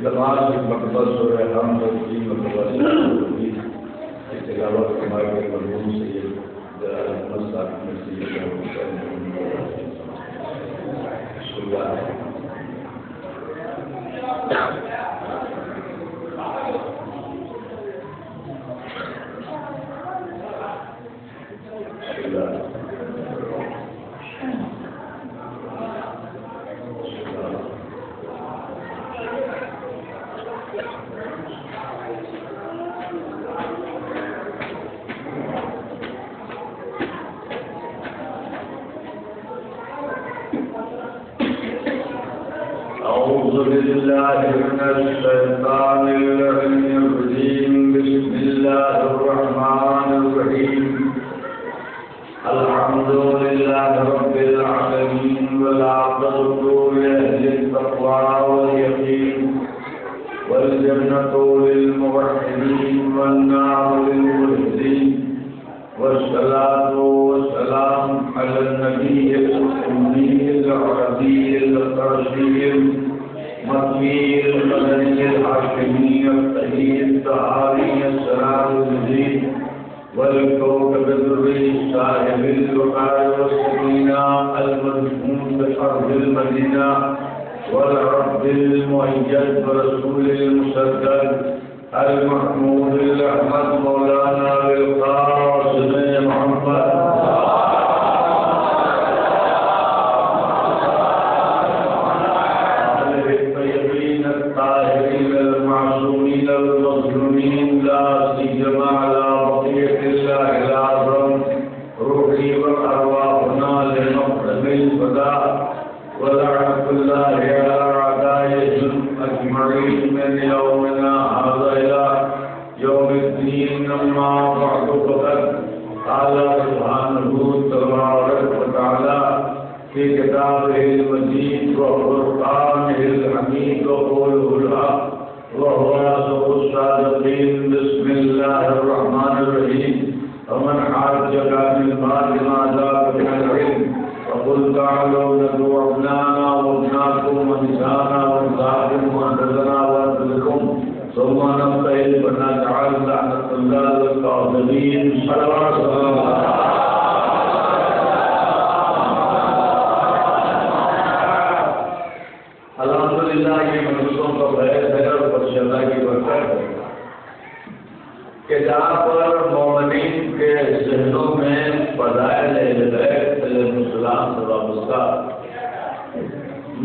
تمام کی مقبول سورہ حمد کی مقبول ہوگی تلاوت ہمارے مرحوم سید احمد صاحب نصیر أعوذ بالله من الشيطان الرجيم بسم الله الرحمن الرحيم الحمد لله رب العالمين والعاقبة لأهل التقوى واليقين والجنة للموحدين والنار للملحدين والصلاة والسلام على النبي الأمي العربي القرشي المكي المدني الهاشمي الطهي الطهاري السلام الدين والكوكب الدري صاحب الوقار والسكينة المدفون بحرب المدينة والرب المؤيد برسول المسدد المحمود الأحمد مولانا بالقاسم محمد الطيبين الطاهرين المعصومين المظلومين لا سيما على بقية الله الأعظم روحي وأرواحنا لنقدم الفداء ولعنة الله على أعدائهم أجمعين من يومنا هذا إلى يوم الدين أما بعد فقد قال سبحانه تبارك وتعالى في كتابه المجيد وفرقانه الحميد وقوله الحق وهو أصدق الصادقين بسم الله الرحمن الرحيم ومن حاجك من بعد ما جاءك من العلم فقل تعالوا ندعو أبناءنا وأبناءكم ونساءنا ونساءكم وأنفسنا وأنفسكم ثم نبتهل فنجعل لعنة الله للكاذبين صلوات الله. الحمدللہ یہ مجلسوں کا بیت ہے اور اللہ کی برکت ہے کہ جہاں پر مومنین کے ذہنوں میں فضائل اہل بیت علیہ السلام سے وابستہ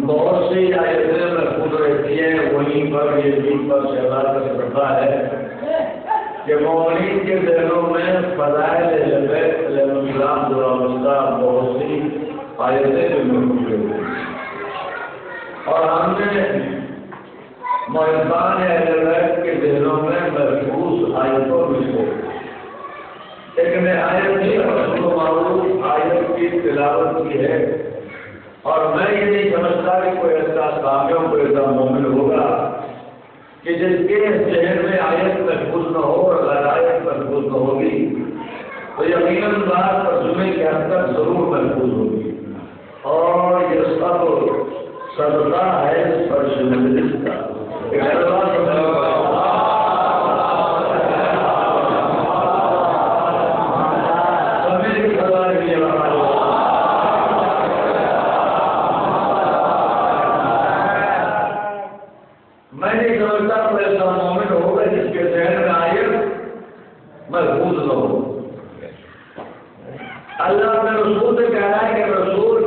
بہت سی آیتیں محفوظ رہتی ہیں، وہیں پر یہ دین پر شہادت کرتا ہے کہ مومنین کے ذہنوں میں فضائل اہل بیت علیہ السلام سے وابستہ بہت سی آیتیں محفوظ رہتی ہیں، اور ہم نے محبان اہل بیت کے ذہنوں میں محفوظ آیتوں میں سے ایک نہایت ہی رسم و معروف آیت کی تلاوت کی ہے، اور میں یہ نہیں سمجھتا کہ کوئی ایسا کامیاب کوئی ایسا مومن ہوگا کہ جس کے ذہن میں آیت محفوظ نہ ہو اور آیت محفوظ نہ ہوگی تو یقیناً بات ترجمے کے حد تک ضرور محفوظ ہوگی، اور یہ سب صدقہ ہے اس پر مجلس کا. میں نہیں سمجھتا کوئی ایسا مومن ہوگا جس کے ذہن میں آیت محفوظ نہ ہو. اللہ اپنے رسول سے کہہ رہا ہے کہ رسول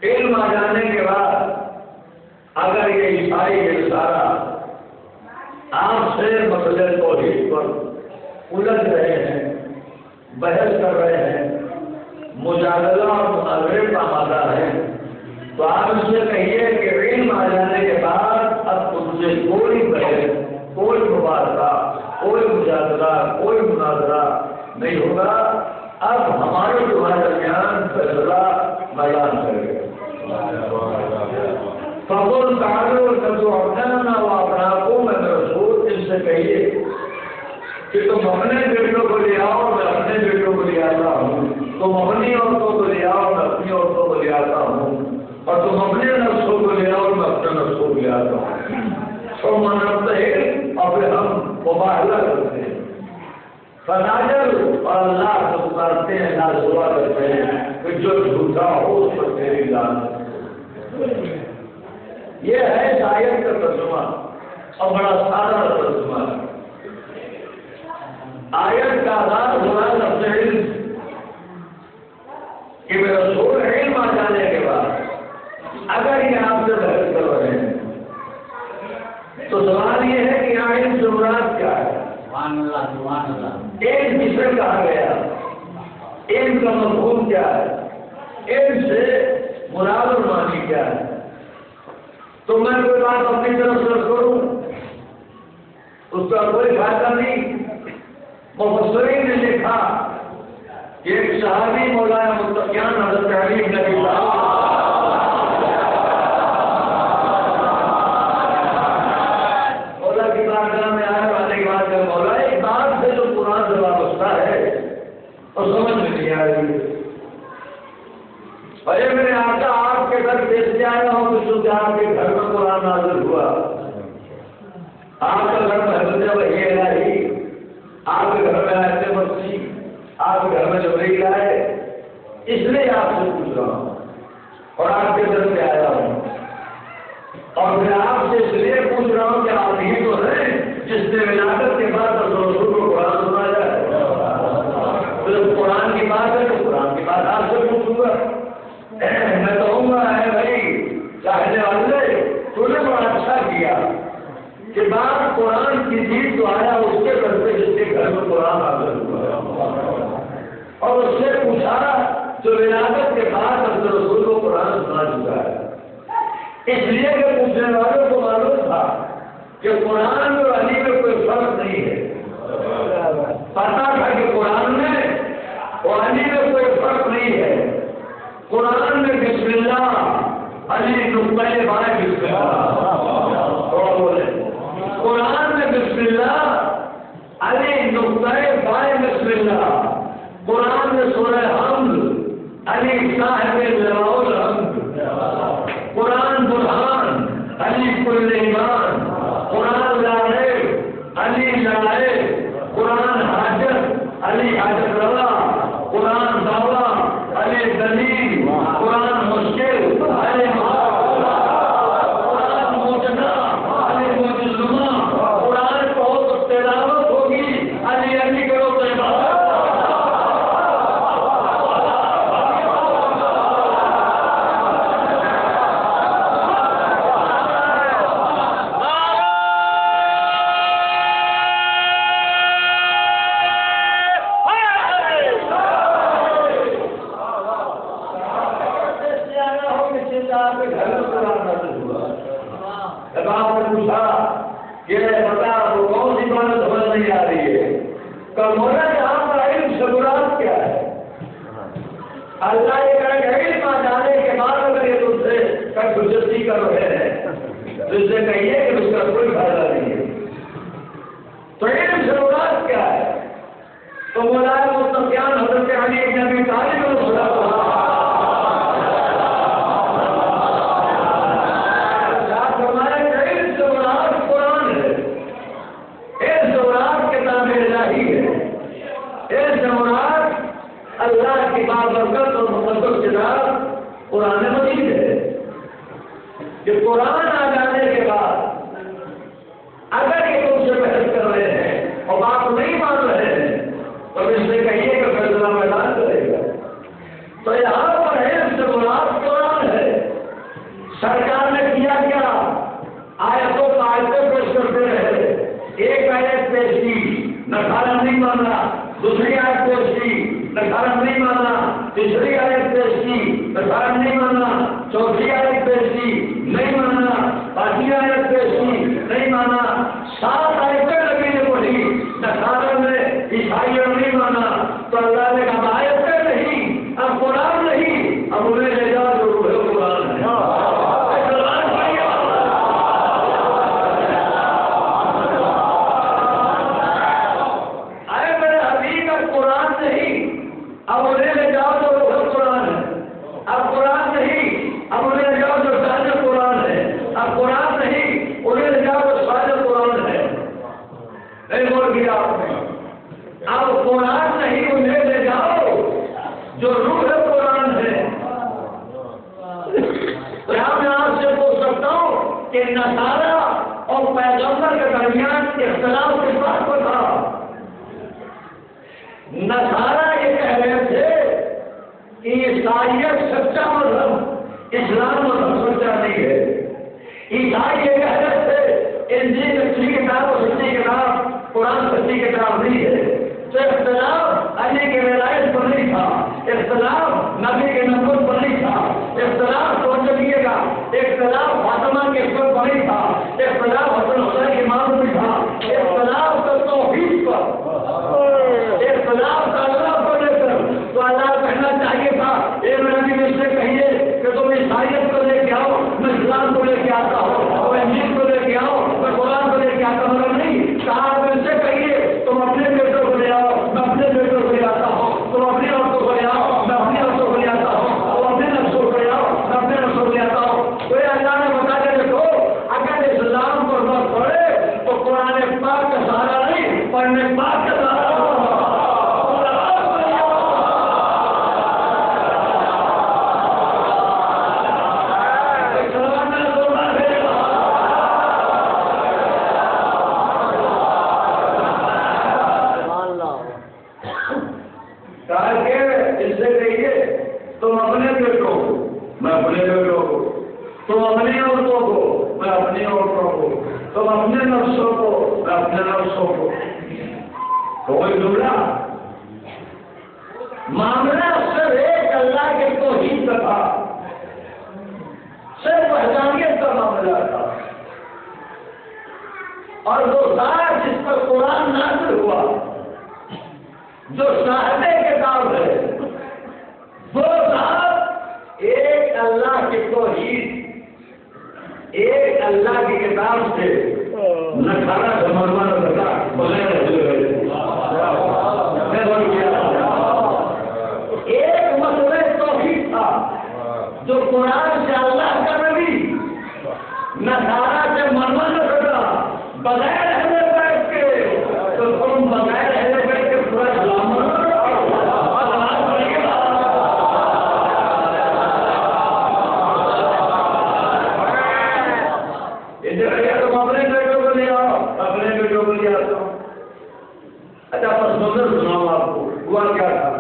علم آ جانے کے بعد اگر یہ عیسائی یہ سارا آپ سے مسئلے توحید پر الجھ رہے ہیں، بحث کر رہے ہیں، مجادلہ اور مناظرے کا مادہ ہے، تو آپ اس سے کہیے کہ علم آ جانے کے بعد اب تم سے کوئی بحث، کوئی مباحثہ، کوئی مجادلہ، کوئی مناظرہ نہیں ہوگا. اب ہمارے تمہارے درمیان فیصلہ بیان کرے گا. فقل تعالوا ندعو أبناءنا وأبناءكم میں رسول ان سے کہیے کہ تم اپنے بیٹوں کو لے آؤ، میں اپنے بیٹوں کو لے آتا ہوں، تم اپنی عورتوں کو لے آؤ، میں اپنی عورتوں کو لے آتا ہوں، اور تم اپنے نفسوں کو لے آؤ، میں اپنے نفس کو لے آتا ہوں، سو منافع ہے اور پھر ہم مباہلہ کرتے ہیں، فناجر اور اللہ سے پکارتے ہیں، اللہ سے دعا کرتے ہیں کہ جو جھوٹا ہو اس پر تیری لعنت۔ یہ ہے اس آیت کا ترجمہ اور بڑا سادہ ترجمہ ہے۔ آیت کا آغاز ہوا لفظ علم کہ میرا رسول علم آ جانے کے بعد اگر یہ آپ سے بحث کر رہے ہیں تو سوال یہ ہے کہ یہاں علم سے مراد کیا ہے؟ سبحان اللہ، سبحان اللہ۔ علم کسے کہا گیا؟ علم کا مفہوم کیا ہے؟ علم سے مراد اور معنی کیا ہے؟ تو میں کوئی بات اپنی طرف سے کروں اس کا کوئی فائدہ نہیں۔ مفسرین نے لکھا کہ ایک صحابی مولانا متقیان حضرت علی بن ابی طالب مولا کی بارگاہ میں آئے، آنے کے بعد مولا ایک بات سے جو قرآن سے وابستہ ہے اور سمجھ میں نہیں آ رہی، ارے میرے آقا آپ کے گھر بیچنے آیا ہوں کہ آپ کے گھر میں قرآن نازل ہوا، آپ کا گھر میں حضرت وحی الہی، آپ کے گھر میں آیت مرسی، آپ کے گھر میں جبرائیل آئے، اس لیے آپ سے پوچھ رہا ہوں اور آپ کے گھر پہ آیا ہوں، اور میں آپ سے اس لیے پوچھ رہا ہوں کہ آپ ہی تو ہیں جس نے ولادت کے بعد رسول کو قرآن سنایا ہے، تو قرآن کی بات ہے تو قرآن کی بات آپ سے پوچھوں گا۔ میں کہوں گا ہے بھائی چاہنے والے تو نے بڑا اچھا کیا کہ بات قرآن کی چیز تو آیا اس کے گھر پہ جس کے گھر میں قرآن حاضر ہوا اور اس سے پوچھا جو ولادت کے بعد اپنے رسول کو قرآن سنا چکا ہے، اس لیے کہ پوچھنے والوں کو معلوم تھا کہ قرآن اور علی میں کوئی فرق نہیں ہے، پتا تھا کہ قرآن میں اور علی میں کوئی فرق نہیں ہے، قرآن میں بسم اللہ، علی نقطۂ بائیں بسم اللہ، بولے قرآن میں بسم اللہ، علی نقطۂ بائیں بسم اللہ، قرآن میں سورہ حمد، علی صاحب لواء الحمد، قرآن برہان، علی کل ایمان، قرآن لاریب، علی لائب، قرآن حاجت، علی حاجت روا، قرآن دعویٰ، علی دلیل، قرآن مشکل، علی قرآن موجنا، علی موجزمہ، قرآن کہو تو تلاوت ہوگی، علی علی کرو تو عبادت۔ اللہ یہ کہہ کہ علم آ جانے کے بعد اگر یہ تم سے حجتی کر رہے ہیں تو اس سے کہیے کہ اس کا کوئی فائدہ نہیں ہے۔ تو علم سے مراد کیا ہے؟ تو مولانا متقیان حضرت علی بن ابی طالب فرمایا کہ علم سے مراد قرآن ہے، علم سے مراد کتاب الہی ہے، علم سے مراد اللہ کی بابرکت اور مقدس کتاب قرآن مجید ہے کہ قرآن آ جانے کے بعد اگر یہ تم سے بحث کر رہے ہیں اور بات نہیں مان رہے ہیں تو اس سے کہیے کہ فیصلہ میدان کرے گا۔ تو یہاں پر علم سے مراد قرآن ہے۔ سرکار نے کیا کیا؟ آیتوں کا آیتیں پیش کرتے رہے، ایک آیت پیش کی نکارا نہیں مانا، دوسری آیت پیش کی نکارا نہیں مانا، تیسری آیت پیش کی نکارا نہیں مانا، چوتھی آیت پیش کی نہیں مانا، پانچویں آیت پیش کی نہیں مانا، 7 آیتیں لگی نے پڑھی نکارا میں عیسائیوں نے نہیں مانا، تو اللہ نے کہا آیتیں نہیں، اب قرآن نہیں، اب انہیں لے جاؤ جو روح قرآن ہے۔ اب انہیں لے جاؤ تو وہ قرآن ہے، اب قرآن نہیں، اب انہیں اختلاف کس بات پر تھا؟ نصارا یہ کہہ رہے تھے کہ عیسائیت سچا مذہب، اسلام مذہب سچا نہیں ہے۔ عیسائی یہ کہہ رہے تھے انجیل سچی کتاب اور سچی کتاب، قرآن سچی کتاب نہیں ہے۔ تو اختلاف علی کے ولایت پر نہیں تھا، اختلاف نبی کے نبوت پر نہیں تھا، اختلاف سوچیے گا، اختلاف فاطمہ کے اسم پر نہیں تھا، اختلاف حسن حسین کے امام پر تھا، اختلاف تو توحید پر، اختلاف کا اللہ کو لے کر۔ تو اللہ کہنا چاہیے تھا اے نبی میں سے کہیے کہ تم عیسائیت کو لے کے آؤ، میں اسلام کو لے کے آتا ہوں، میں انجیل کو لے کے آؤ، میں قرآن کو لے کے آتا ہوں۔ نہیں کہا ان سے کہیے تم اپنے بیٹوں کو لے آؤ، میں اپنے بیٹوں کو لے آتا ہوں، تم اپنی عورتوں کو لے آؤ، میں اپنی عورتوں کو لے آتا ہوں، تم اپنے نفسوں کو لے آؤ، میں اپنے نفسوں کو لے آتا ہوں۔ تو اللہ نے بتا کے دیکھو اگر اسلام کو نہ پڑھے تو قرآن پاک کا سہارا نہیں، پڑھنے پاک کا سہارا۔ تم اپنے بیٹوں کو، میں اپنے بیٹوں کو، تم اپنی عورتوں کو، میں اپنی عورتوں کو، تم اپنے نفسوں کو، میں اپنے نفسوں کو۔ کوئی جملہ معاملہ صرف ایک اللہ کے توحید کا تھا، صرف وحدانیت کا معاملہ تھا، اور وہ ذات جس پر قرآن نازل ہوا، جو صاحب کتاب ہے، وہ ذات ایک اللہ کی توحید، ایک اللہ کی کتاب سے نہ کھانا سمجھنا نہ کرتا، بغیر ایک مسئلہ توحید تھا جو قرآن سے اللہ کا نبی نہ سارا سے مرنا نہ کرتا، بغیر اہل بیت کے۔ تو تم بغیر اہل بیت کے پورا اسلام سناؤں آپ کو ہوا کیا تھا۔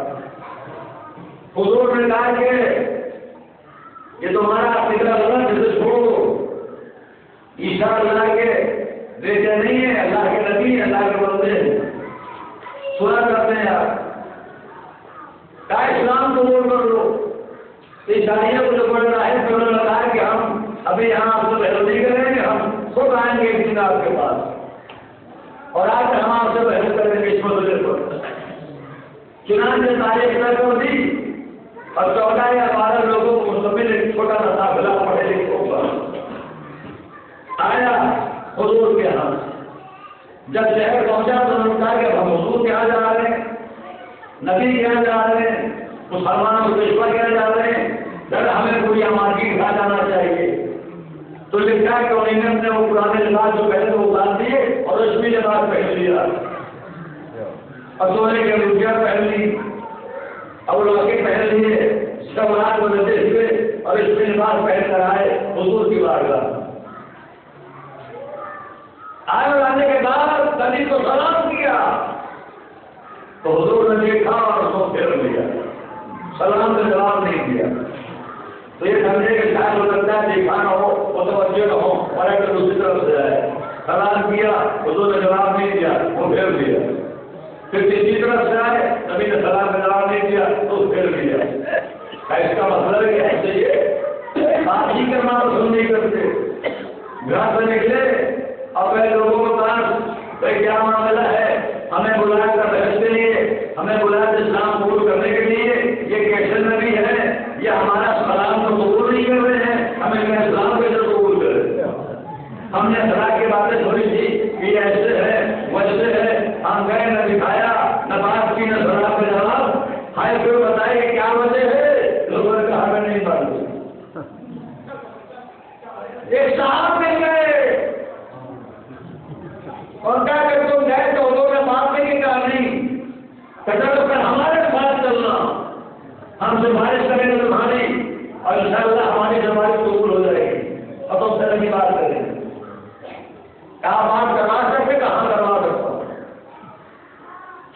حضور نے کہا کہ یہ تمہارا فکر غلط ہے، چھوڑو، عیسیٰ اللہ کے بیٹے نہیں ہے، اللہ کے نبی، اللہ کے بندے سنا کرتے ہیں آپ، کہا اسلام قبول کر لو۔ عیسائیوں کو جو پڑھ رہا ہے تو انہوں نے کہا کہ ہم ابھی یہاں آپ سے بحث نہیں کریں گے، ہم خود آئیں گے ایک دن آپ کے پاس، اور آج ہم آپ سے بحث کریں گے اس مسئلے پر۔ چنانچہ تاریخ طے کر دی اور 14 یا 12 لوگوں کو مشتمل ایک چھوٹا سا قافلہ پڑھے لکھوں پر آیا حضور کے ہاں۔ جب شہر پہنچا تو انہوں نے کہا کہ ہم حضور کے یہاں جا رہے ہیں، نبی کے یہاں جا رہے ہیں، مسلمانوں کو رشوہ کے یہاں جا رہے ہیں، ذرا ہمیں کوئی مارکیٹ کھا جانا چاہیے۔ تو لکھا کہ انہوں نے وہ پرانے لباس جو پہلے وہ اتار دیے اور رسمی لباس پہن لیا، اور سونے کے روپیہ پہن لی، اور لاکے پہن لیے، سب رات کو لیتے ہوئے اور رسمی لباس پہن کر آئے حضور کی بارگاہ۔ آئے اور آنے کے بعد نبی کو سلام کیا تو حضور نے دیکھا اور اس کو پھیر لیا، سلام کا جواب نہیں دیا۔ تو یہ سمجھے کہ شاید ہو سکتا ہے دیکھا نہ ہو، متوجہ نہ ہو، اور اگر دوسری طرف سے جائے۔ سلام کیا، حضور نے جواب نہیں دیا، وہ پھیر لیا۔ پھر تیسری طرف سے آئے، نبی نے سلام کا جواب نہیں دیا تو پھیر لیا۔ اس کا مطلب ہے کہ ایسے بات ہی کرنا پسند نہیں کرتے۔ گھر سے نکلے اور پہلے لوگوں کے پاس بھائی کیا معاملہ ہے، ہمیں بلایا تھا بحث کے لیے، ہمیں بلایا تھا اسلام قبول کرنے کے لیے، یہ کیسے نبی ہے، یہ ہمارا سلام تو قبول نہیں کر رہے ہیں، ہمیں کیا اسلام کیسے قبول کرے۔ ہم نے سلام کی باتیں سنی تھی کہ یہ ایسے ہے ویسے ہے، ہم گئے نہ دکھایا نہ بات کی نہ سلام کا جواب، ہائے پھر بتائے کہ کیا وجہ ہے، لوگوں نے کہا ہمیں نہیں معلوم۔ ایک صاحب مل گئے اور کیا کہ تم گئے تو لوگوں نے بات نہیں کہا نہیں، کہتا تو پھر ہمارے ساتھ چلنا، ہم سفارش کریں گے تمہاری اور انشاءاللہ ہماری سفارش قبول ہو جائے گی اور تم سے نہیں بات کریں گے۔ کہا بات کروا سکتے، کہاں کروا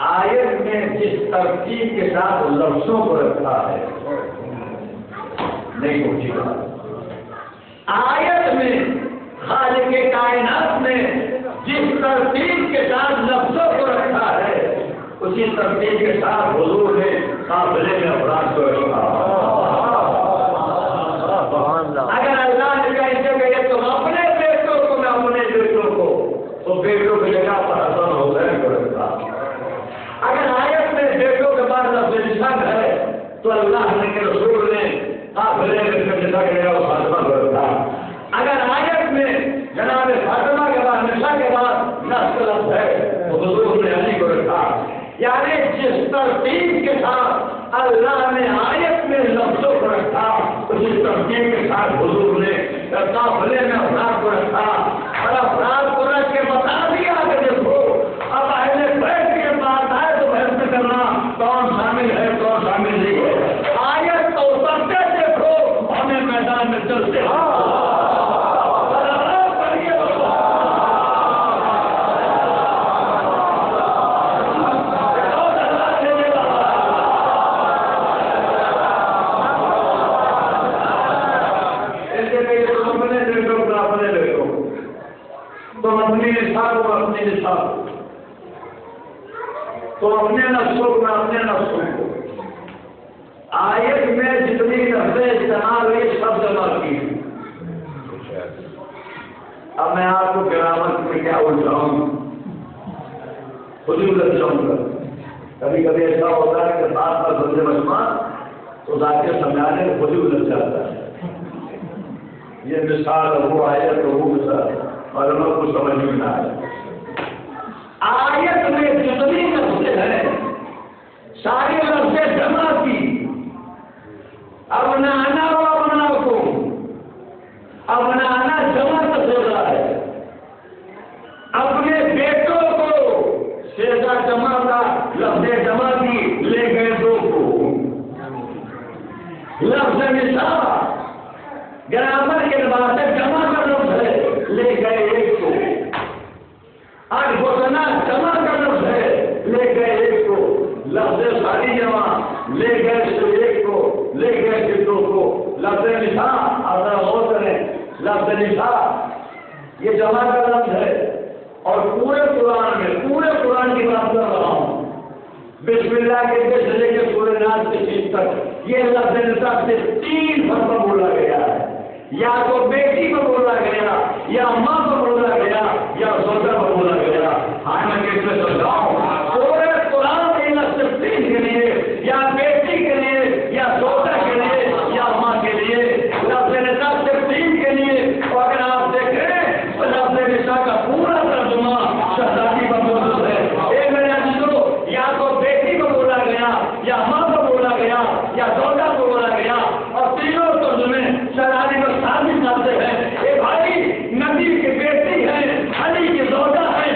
آیت میں جس ترتیب کے ساتھ لفظوں کو رکھا ہے نہیں پہنچی بات. آیت میں خالق کائنات نے جس ترتیب کے ساتھ لفظوں کو رکھا ہے اسی ترتیب کے ساتھ حضور نے قافلے میں افراد کو رکھا. اگر اللہ نے کہا کہ تم اپنے بیٹوں کو میں اپنے بیٹوں کو تو بیٹوں کی جگہ پر حسن حسین کو رکھا. اگر آیت میں بیٹوں کے بعد لفظ نشان ہے تو اللہ کے رسول نے قافلے میں نشا کے جگہ فاطمہ کو رکھا. اگر آیت میں جناب فاطمہ کے بعد نشا کے بعد نسل لفظ ہے تو حضور نے علی کو رکھا. یعنی جس ترتیب کے ساتھ اللہ نے آیت میں لفظوں کو رکھا اسی ترتیب کے ساتھ حضور نے قافلے میں افراد کو رکھا. اور افراد کو رکھ کے بتا دیا کہ دیکھو اب اہل بیت کے پاس آئے تو بحث کرنا کون شامل ہے کون شامل نہیں ہے. آیت کو اترتے دیکھو ہمیں میدان میں چلتے تو اپنے نفسوں کو اپنے نفسوں کو آیت میں جتنی لفظیں استعمال ہوئی سب جمع کی. اب میں آپ کو گرامر میں کیا الجھاؤں خود ہی الجھ جاؤں گا. کبھی کبھی ایسا ہوتا ہے کہ بات پر بندے مجمع تو ذاکر سمجھانے میں خود ہی الجھ جاتا ہے. یہ مثال وہ آیت وہ مثال اور ہم کو سمجھ میں نہ آئے. آیت میں جتنی لفظیں ہیں ساری لفظیں جمع کی. ابنانا و ابناکم ابنانا جمع کا سیغہ ہے. اپنے بیٹوں کو سیغہ جمع کا لفظ جمع کی لے گئے دو کو. لفظ نساء گرامر کے بعد جمع کا لفظ ہے لے گئے ایک کو. آج گوشنا جمع کا لفظ ہے لے گئے ایک کو. لفظ ساری جمع لے گئے سے ایک کو لے گئے سے دو کو. لفظ نساء اگر غور کریں لفظ نساء یہ جمع کا لفظ ہے اور پورے قرآن کی بات کر رہا ہوں. بسم اللہ کے سے لے کے سورہ ناس کے چیز تک یہ لفظ نساء سے 3 مرتبہ بولا گیا ہے. یا تو بیٹی کو بولا گیا یا ماں کو بولا گیا یا سودا کو بولا گیا. ہاں میں کیسے سمجھاؤں پورے قرآن کے لفظ 3 کے لیے یا بیٹی کے لیے یا سودا کے لیے یا ماں کے لیے لفظ نساء صرف 3 کے لیے. اور اگر آپ دیکھیں تو لفظ نساء کا پورا ترجمہ شہزادی پر موجود ہے. ایک میرے عزیزو یا تو بیٹی کو بولا گیا یا ماں کو بولا گیا یا سودا کو بولا گیا اور تینوں ترجمے شہزادی کو ثابت کرتے ہیں. اے بھائی نبی کی بیٹی ہے علی کی سودا ہے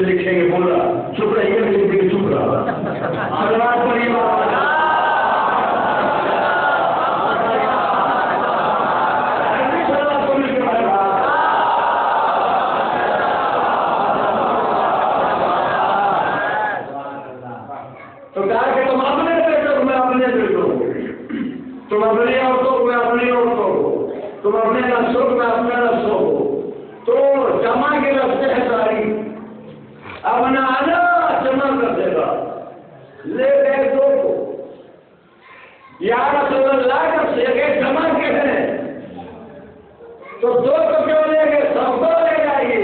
لکھیں گے بولا چپ رہیے چپ رہا. تو کہا کہ تم اپنے بیٹوں میں اپنے بیٹوں کو تم اپنی عورتوں میں اپنی عورتوں کو تم اپنے نفسوں میں اپنے نفسوں کو. تو جمع کے لفظ ہے ساری. اپنا آنا جمع کر دے گا لے گئے دو کو. یا رسول اللہ کا سیگے جمع کے ہیں تو دو کو کیوں لے گئے سب کو لے جائیے.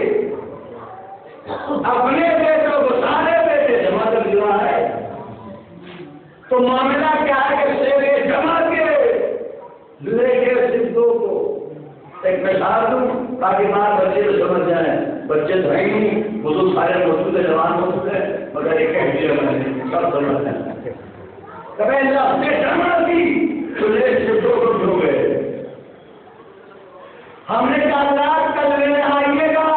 اپنے بیٹوں کو سارے بیٹے جمع کر دیا ہے. تو معاملہ کیا ہے کہ سیگے جمع کے لے گئے صرف دو کو. ایک مثال دوں تاکہ بات بچے سمجھ جائیں. بچے تو ہیں نہیں بزرگ سارے موجود ہے جوان موجود ہے مگر ایک سب سمجھ جائیں. کبھی لفظ جمع کی چولہے سے دو ٹوٹ ہو گئے. ہم نے کہا رات کل لینے آئیے گا,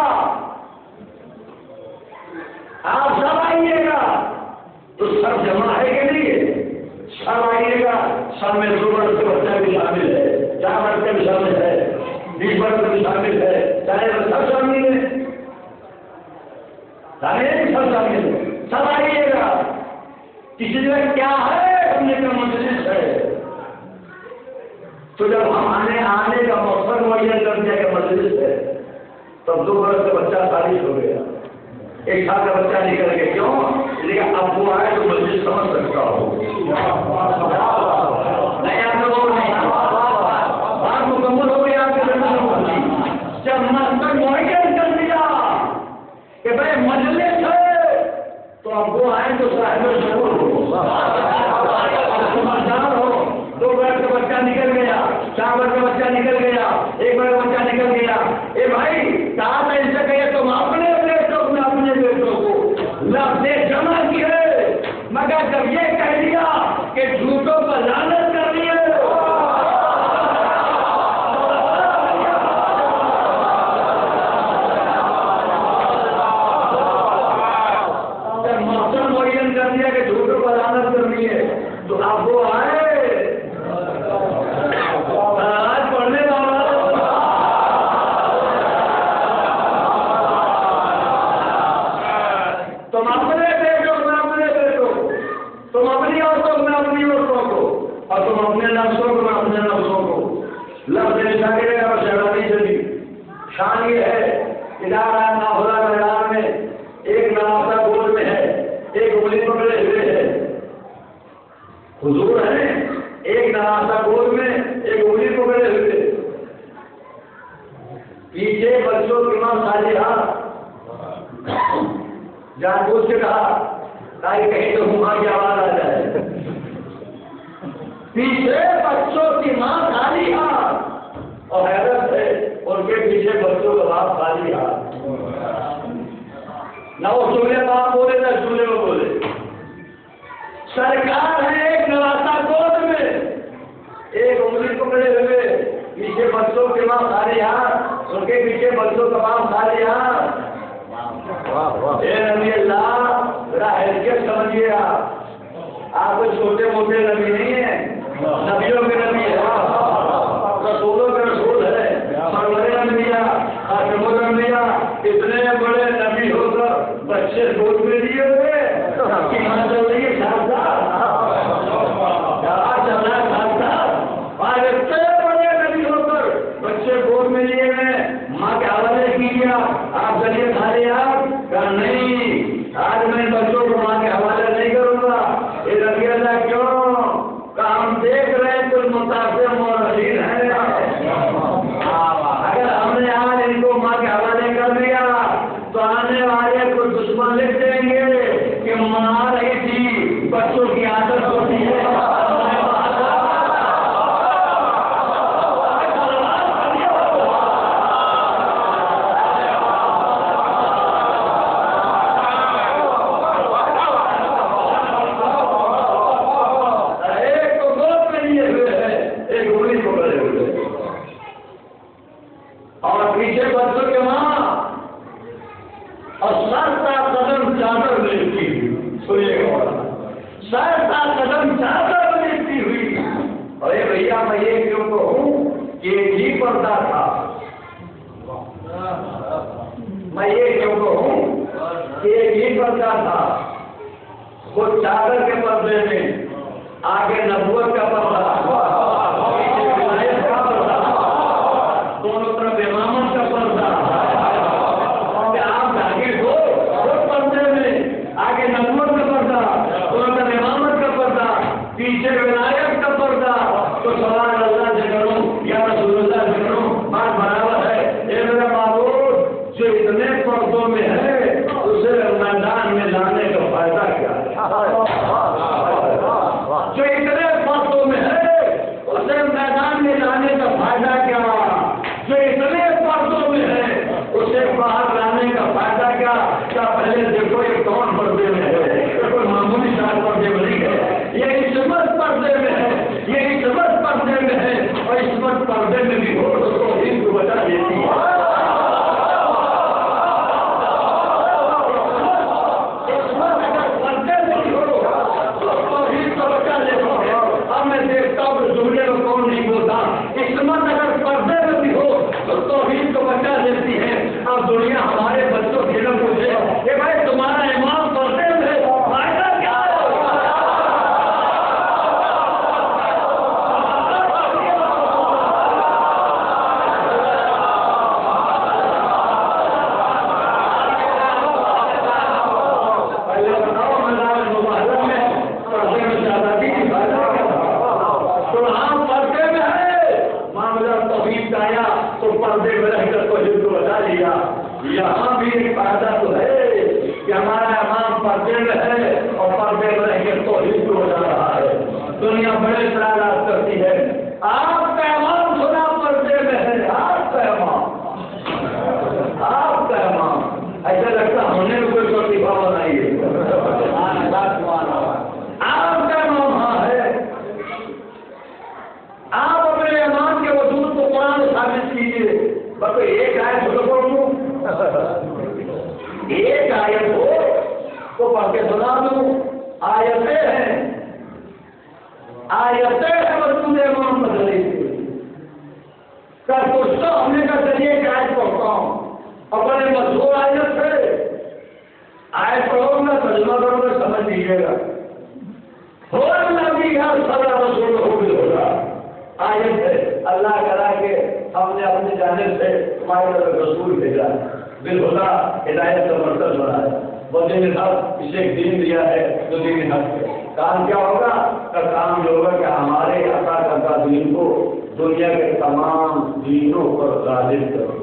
آپ سب آئیے گا. تو سب جمع ہے کہ نہیں؟ سب آئیے گا. سب میں 2 برس کا بچہ بھی شامل ہے, 4 برس کا بھی شامل ہے, 20 برس کا بھی شامل ہے, چاہے وہ سب شامل ہے, سب شامل ہے. سب آئیے گا. کسی جگہ کیا ہے؟ ہم نے کہا مجلس ہے. تو جب ہم آنے کا مقصد معین کر دیا کہ مجلس ہے, تب 2 برس کا بچہ خارج ہو گیا, 1 سال کا بچہ نکل گیا. کیوں؟ لیکن اب وہ آئے تو مجلس سمجھ سکتا ہو. نہیں آپ لوگوں نے بات مکمل ہو گئی. آپ کے جب مقصد معین کر دیا کہ بھائی مجلس ہے, تو اب وہ آئے تو صاحب ضرور ہو, سمجھدار ہو. 2 برس کا بچہ نکل گیا, 4 برس کا بچہ نکل گیا, 1 برس کا بچہ نکل گیا. اے بھائی کہا تھا ان سے کہیے تم اپنے بیٹوں نے اپنے بیٹوں کو لفظ جمع کیے, مگر جب یہ کہہ دیا کہ جھوٹوں پر لعنت کر دیے, جب مقصد معین کر دیا کہ جھوٹوں پر لعنت کر دیے, تو اب وہ آئے پڑھنے والا تم اپنے بیٹوں میں اپنے بیٹوں کو, تم اپنی عورتوں میں اپنی عورتوں کو, اور تم اپنے لفظوں کو میں اپنے لفظوں کو. لفظ شاعری اور شہبازی سے بھی شان یہ ہے. ادارہ نافذہ میدان میں ایک نواسا گول میں ہے, ایک انگلی پکڑے ہوئے ہے. حضور ہے ایک نواسا گول میں ایک انگلی پکڑے ہوئے, پیچھے بچوں کی ماں صالحہ جان بوجھ کے کہا تاکہ کہیں تو ہمارا کی آواز آ جائے. پیچھے بچوں کی ماں صالحہ, اور حیرت ہے ان کے پیچھے بچوں کا باپ صالحہ. نہ وہ چولہے باپ بولے نہ چولہے میں بولے. سرکار ہے ایک نواسا گود میں, ایک انگلی پکڑے ہوئے, پیچھے بچوں کے ماں صالحہ, ان کے پیچھے بچوں کا باپ صالحہ. اے نبی اللہ ذرا حیثیت سمجھیے. آپ کوئی چھوٹے موٹے نبی نہیں ہیں, نبیوں کے نبی ہے, رسولوں کے رسول ہے, سرور انبیاء خاتم الانبیاء. اتنے بڑے نبی ہو کر بچے گود میں لیے ہوئے کہ ماں چل رہی ہے اتنے بڑے نبی ہو کر بچے گود میں لیے گئے, ماں کے حوالے کیجیے. آپ چلیے کھانے آپ کہا نہیں, آج میں بچوں کو ماں کے حوالے نہیں کروں گا. یہ نبی اللہ کیوں؟ کہ ہم دیکھ رہے ہیں کچھ متاثر مورخین ہیں, اگر ہم نے آج ان کو ماں کے حوالے کر دیا تو آنے والے کچھ دشمن لکھ دیں گے کہ ماں رہی تھی, بچوں کی عادت ہوتی ہے. میں یہ کیوں کہوں کہ ایک ہی پردہ تھا, وہ چادر کے پردے میں آگے نبوت کا پردہ, پیچھے ولایت کا پردہ, دونوں طرف امامت کا پردہ. آپ داخل ہو اس پردے میں, آگے نبوت کا پردہ, دونوں طرف امامت کا پردہ, پیچھے ولایت کا پردہ. تو سوال اللہ سے کروں یا رسول اللہ سے کروں, بات برابر ہے. اے میرا معبود, جو اتنے پردوں میں ہے اسے میدان میں لانے کا فائدہ کیا ہے؟ جو اتنے پردوں میں ہے پردے میں بھی ہو تو توحید کو بچا لیتی ہے. دنیا ہمارے بچوں کے لوگ پوچھے کہ بھائی تمہارا امام پڑھتے تھے فائدہ کیا ہے؟ پہلے بتاؤ مزار مبارک میں پردے میں شہزادی کی فائدہ کیا تھا؟ قرآن پردے میں ہے. معاملہ توحید کا آیا تو پردے میں رہ کر توحید کو بتا لیا. یہاں بھی ایک فائدہ تو ہے کہ ہمارا امام پردے میں ہے اور پردے میں رہ کے توحید کو بتا رہا ہے. دنیا بڑے اعتراضات کرتی ہے آپ کا امام سنا پردے میں ہے. آپ کا امام ایسا لگتا ہونے میں کوئی پرتیبھا نہیں ہے. آپ کا امام ہاں ہے. آپ اپنے امام کے وجود کو قرآن ثابت کیجیے. بس ایک آیت کو پڑھوں ایک آیت ہو تو پڑھ کے سنا دوں. آیتیں ہیں وجود امام بدلی کر پوچھتا ہوں نے کا چلیے ایک آیت پڑھتا ہوں. اپنے مشہور آیت سے آیت پڑھو گا ترجمہ کرو گا سمجھ لیجیے گا. ہو نبی ہر صدا رسول ہو بھی ہوگا. آیت ہے اللہ کرا کے ہم نے اپنی جانب سے تمہاری طرف رسول بھیجا بالخدا ہدایت کا مرکز بنا ہے. وہ دین حق اسے ایک دین دیا ہے جو دین حق ہے. کام کیا ہوگا؟ کام یہ ہوگا کہ ہمارے عطا کردہ دین کو دنیا کے تمام دینوں پر غالب کرو.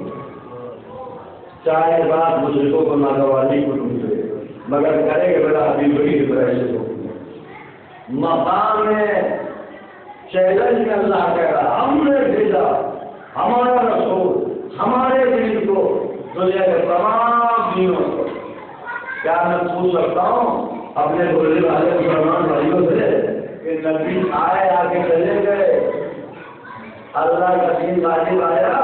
چاہے بات مشرکوں کو ناگواری کو ڈھونڈے مگر کرے گا بڑا ابھی بڑی ڈپریشن ہوگی. مقام میں چیلنج میں اللہ کہہ رہا ہم نے بھیجا ہمارا رسول ہمارے دین کو دنیا کے تمام دینوں کو. کیا میں پوچھ سکتا ہوں اپنے بولنے والے مسلمان بھائیوں سے کہ نبی آئے آگے چلے گئے اللہ کا دین غالب آیا؟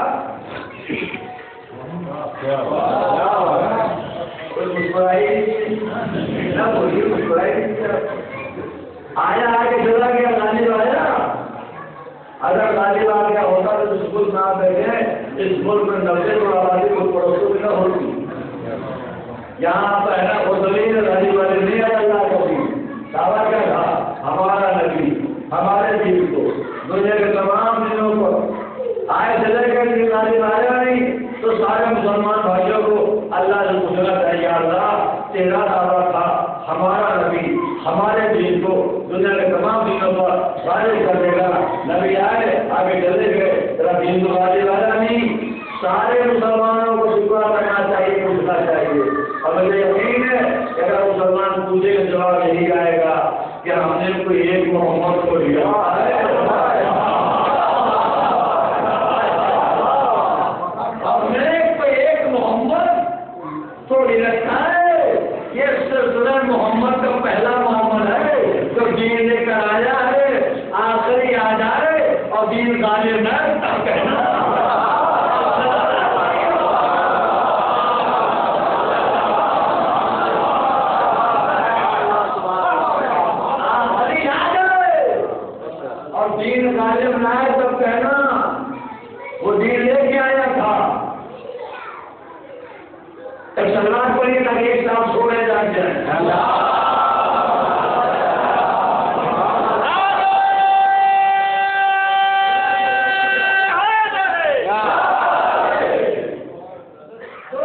کوئی مسکرائی نہ بولیے مسکرائی آیا آگے چلا گیا غالب آیا. اگر غالب آ گیا ہوتا تو اس ملک نہ بیٹھے اس ملک میں 90 کروڑ آبادی کو پڑوسوں میں نہ ہوتی. یہاں پہلا غزلین غالب والے نہیں آیا. اللہ کا دین دعویٰ کیا تھا؟ ہمارا نبی ہمارے دین کو دنیا کے تمام دنوں کو آئے چلے گئے دین غالب آیا نہیں تو سارے مسلمان بھائیوں کو اللہ سے پوچھنا چاہیے اللہ تیرا دعویٰ تھا ہمارا نبی ہمارے دین کو دنیا کے تمام دنوں پر غالب کر دے گا. نبی آئے آگے چلے گئے تیرا دین تو غالب آیا نہیں. سارے مسلمانوں کو شکر کرنا چاہیے پوچھنا چاہیے. اور مجھے یقین ہے کہ اگر مسلمان پوچھے کا جواب یہی آئے گا کہ ہم نے کوئی ایک محمد کو لیا ہم نے کوئی ایک محمد کو رکھا ہے. یہ سلسلہ محمد کا پہلا محمد ہے جو دین لے کر آیا ہے. آخری آ جائے اور دین غالب نہ کہنا. دین غالب نہ آئے تب کہنا وہ دین لے کے آیا تھا. سلمان کو یہ تاکہ ایک صاحب چھوڑے جا جائے. تو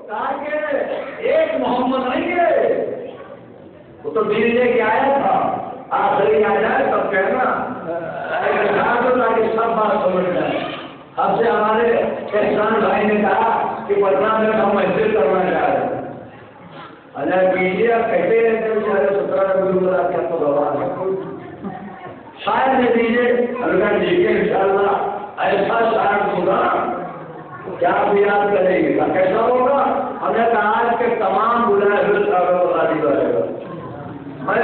تاکہ ایک محمد نہیں ہے وہ تو دین لے کے آیا تھا. آخری آ جائے تب کہنا سب بات سمجھ جائے. اب سے ہمارے احسان بھائی نے کہا کہ پٹنہ میں ہم محفل کرنا چاہ رہے ہیں. اللہ کیجیے آپ کہتے ہیں کہ 17 نومبر آپ کو گواہ ہے شاید دے دیجیے. اللہ دیجیے ان شاء اللہ ایسا شاید ہوگا کیا آپ یاد کریں گے. کیسا ہوگا؟ ہم نے کہا آج کے تمام بلائے ہوئے غالب آئے گا. میں